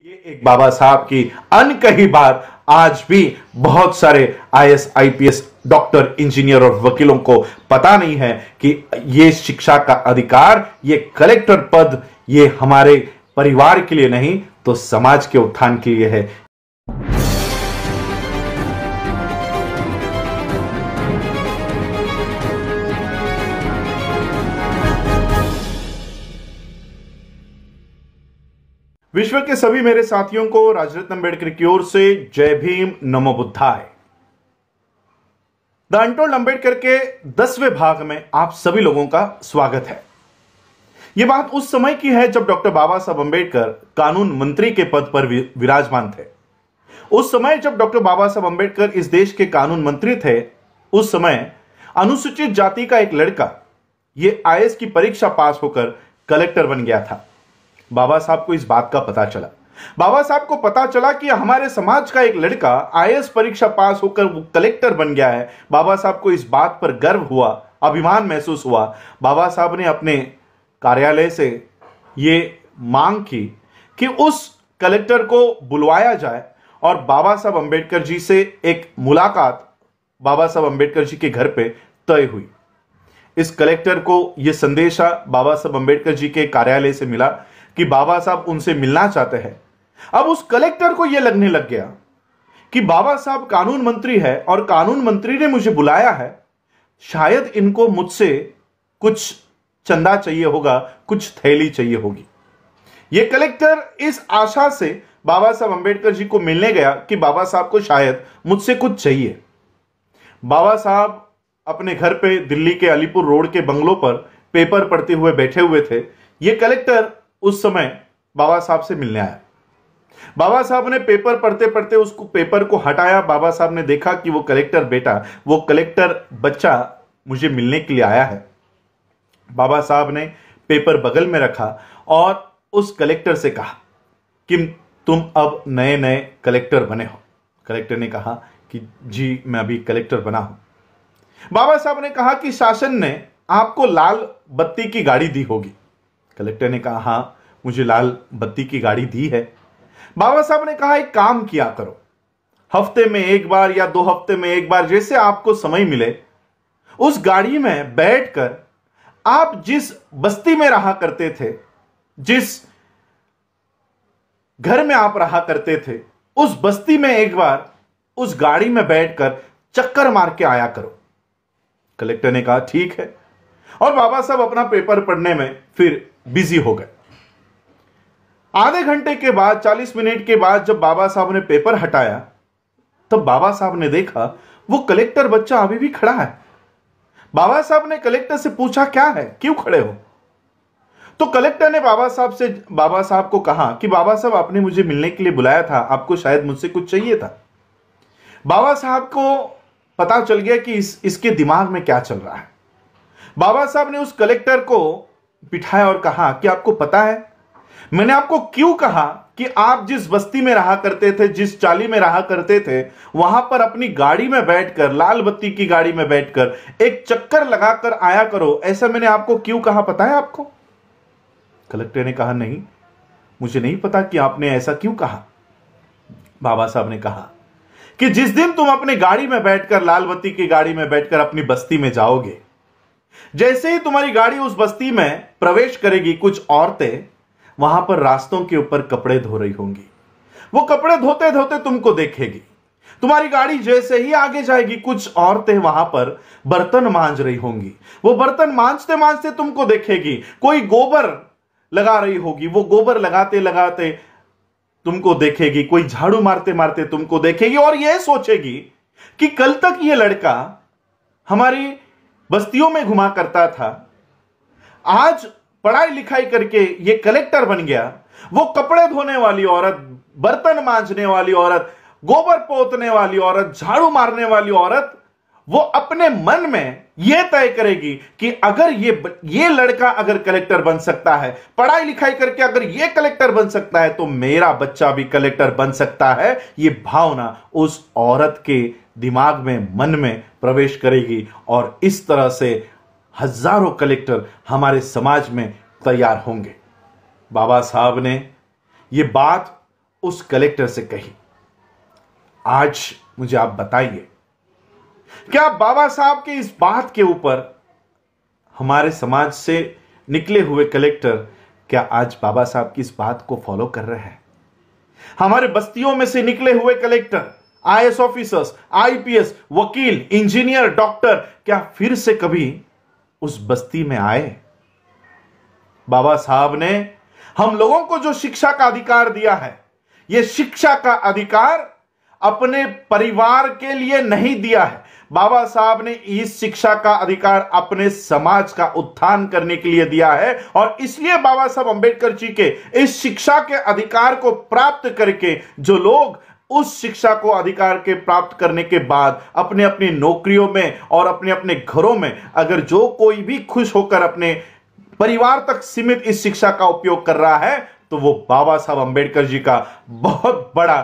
ये एक बाबा साहब की अनकही बात आज भी बहुत सारे आईएएस, आईपीएस, डॉक्टर, इंजीनियर और वकीलों को पता नहीं है कि ये शिक्षा का अधिकार, ये कलेक्टर पद, ये हमारे परिवार के लिए नहीं तो समाज के उत्थान के लिए है। विश्व के सभी मेरे साथियों को राजरत्न अंबेडकर की ओर से जय भीम, नमो बुद्धाय। द अनटोल्ड अंबेडकर के 10वें भाग में आप सभी लोगों का स्वागत है। यह बात उस समय की है जब डॉक्टर बाबा साहब अंबेडकर कानून मंत्री के पद पर विराजमान थे। उस समय जब डॉक्टर बाबा साहब अंबेडकर इस देश के कानून मंत्री थे, उस समय अनुसूचित जाति का एक लड़का यह आईएएस की परीक्षा पास होकर कलेक्टर बन गया था। बाबा साहब को इस बात का पता चला। बाबा साहब को पता चला कि हमारे समाज का एक लड़का आईएएस परीक्षा पास होकर वो कलेक्टर बन गया है। बाबा साहब को इस बात पर गर्व हुआ, अभिमान महसूस हुआ। बाबा साहब ने अपने कार्यालय से ये मांग की कि उस कलेक्टर को बुलवाया जाए और बाबा साहब अंबेडकर जी से एक मुलाकात बाबा साहब अंबेडकर जी के घर पे तय हुई। इस कलेक्टर को यह संदेशा बाबा साहब अंबेडकर जी के कार्यालय से मिला कि बाबा साहब उनसे मिलना चाहते हैं। अब उस कलेक्टर को यह लगने लग गया कि बाबा साहब कानून मंत्री है और कानून मंत्री ने मुझे बुलाया है, शायद इनको मुझसे कुछ चंदा चाहिए होगा, कुछ थैली चाहिए होगी। यह कलेक्टर इस आशा से बाबा साहब अंबेडकर जी को मिलने गया कि बाबा साहब को शायद मुझसे कुछ चाहिए। बाबा साहब अपने घर पे दिल्ली के अलीपुर रोड के बंगलों पर पेपर पढ़ते हुए बैठे हुए थे। यह कलेक्टर उस समय बाबा साहब से मिलने आया। बाबा साहब ने पेपर पढ़ते पढ़ते उसको पेपर को हटाया। बाबा साहब ने देखा कि वो कलेक्टर बेटा, वो कलेक्टर बच्चा मुझे मिलने के लिए आया है। बाबा साहब ने पेपर बगल में रखा और उस कलेक्टर से कहा कि तुम अब नए नए कलेक्टर बने हो। कलेक्टर ने कहा कि जी मैं अभी कलेक्टर बना हूं। बाबा साहब ने कहा कि शासन ने आपको लाल बत्ती की गाड़ी दी होगी। कलेक्टर ने कहा हां मुझे लाल बत्ती की गाड़ी दी है। बाबा साहब ने कहा एक काम किया करो, हफ्ते में एक बार या 2 हफ्ते में एक बार जैसे आपको समय मिले, उस गाड़ी में बैठकर आप जिस बस्ती में रहा करते थे, जिस घर में आप रहा करते थे, उस बस्ती में एक बार उस गाड़ी में बैठकर चक्कर मार के आया करो। कलेक्टर ने कहा ठीक है और बाबा साहब अपना पेपर पढ़ने में फिर बिजी हो गए। आधे घंटे के बाद, 40 मिनट के बाद जब बाबा साहब ने पेपर हटाया, तब बाबा साहब ने देखा वो कलेक्टर बच्चा अभी भी खड़ा है। बाबा साहब ने कलेक्टर से पूछा क्या है, क्यों खड़े हो? तो कलेक्टर ने बाबा साहब को कहा कि बाबा साहब आपने मुझे मिलने के लिए बुलाया था, आपको शायद मुझसे कुछ चाहिए था। बाबा साहब को पता चल गया कि इसके दिमाग में क्या चल रहा है। बाबा साहब ने उस कलेक्टर को बिठाया और कहा कि आपको पता है मैंने आपको क्यों कहा कि आप जिस बस्ती में रहा करते थे, जिस चाली में रहा करते थे, वहां पर अपनी गाड़ी में बैठकर, लाल बत्ती की गाड़ी में बैठकर एक चक्कर लगाकर आया करो। ऐसा मैंने आपको क्यों कहा, पता है आपको? कलेक्टर ने कहा नहीं, मुझे नहीं पता कि आपने ऐसा क्यों कहा। बाबा साहब ने कहा कि जिस दिन तुम अपनी गाड़ी में बैठकर, लाल बत्ती की गाड़ी में बैठकर अपनी बस्ती में जाओगे, जैसे ही तुम्हारी गाड़ी उस बस्ती में प्रवेश करेगी, कुछ औरतें वहां पर रास्तों के ऊपर कपड़े धो रही होंगी। वो कपड़े धोते धोते तुमको देखेगी। तुम्हारी गाड़ी जैसे ही आगे जाएगी, कुछ औरतें वहां पर बर्तन मांज रही होंगी। वो बर्तन मांजते मांजते तुमको देखेगी। कोई गोबर लगा रही होगी, वो गोबर लगाते लगाते तुमको देखेगी। कोई झाड़ू मारते मारते तुमको देखेगी और यह सोचेगी कि कल तक ये लड़का हमारी बस्तियों में घुमा करता था, आज पढ़ाई लिखाई करके ये कलेक्टर बन गया। वो कपड़े धोने वाली औरत, बर्तन मांजने वाली औरत, गोबर पोतने वाली औरत, झाड़ू मारने वाली औरत, वो अपने मन में यह तय करेगी कि अगर ये लड़का अगर कलेक्टर बन सकता है, पढ़ाई लिखाई करके अगर ये कलेक्टर बन सकता है, तो मेरा बच्चा भी कलेक्टर बन सकता है। ये भावना उस औरत के दिमाग में, मन में प्रवेश करेगी और इस तरह से हजारों कलेक्टर हमारे समाज में तैयार होंगे। बाबा साहब ने ये बात उस कलेक्टर से कही, आज मुझे आप बताइए, क्या बाबा साहब के इस बात के ऊपर हमारे समाज से निकले हुए कलेक्टर क्या आज बाबा साहब की इस बात को फॉलो कर रहे हैं? हमारे बस्तियों में से निकले हुए कलेक्टर, आईएएस ऑफिसर्स, आईपीएस, वकील, इंजीनियर, डॉक्टर क्या फिर से कभी उस बस्ती में आए? बाबा साहब ने हम लोगों को जो शिक्षा का अधिकार दिया है, यह शिक्षा का अधिकार अपने परिवार के लिए नहीं दिया है। बाबा साहब ने इस शिक्षा का अधिकार अपने समाज का उत्थान करने के लिए दिया है, और इसलिए बाबा साहब अंबेडकर जी के इस शिक्षा के अधिकार को प्राप्त करके जो लोग उस शिक्षा को अधिकार के प्राप्त करने के बाद अपने अपनी नौकरियों में और अपने अपने घरों में, अगर जो कोई भी खुश होकर अपने परिवार तक सीमित इस शिक्षा का उपयोग कर रहा है, तो वो बाबा साहब अंबेडकर जी का बहुत बड़ा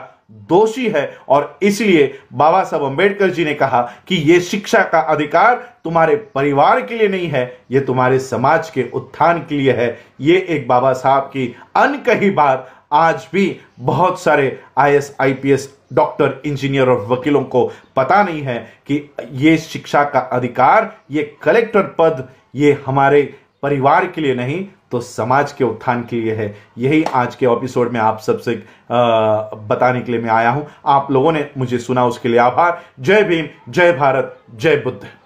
दोषी है। और इसलिए बाबा साहब अंबेडकर जी ने कहा कि यह शिक्षा का अधिकार तुम्हारे परिवार के लिए नहीं है, यह तुम्हारे समाज के उत्थान के लिए है। यह एक बाबा साहब की अनकही बात आज भी बहुत सारे आईएएस, आईपीएस, डॉक्टर, इंजीनियर और वकीलों को पता नहीं है कि यह शिक्षा का अधिकार, यह कलेक्टर पद, यह हमारे परिवार के लिए नहीं तो समाज के उत्थान के लिए है। यही आज के एपिसोड में आप सबसे बताने के लिए मैं आया हूं। आप लोगों ने मुझे सुना, उसके लिए आभार। जय भीम, जय भारत, जय बुद्ध।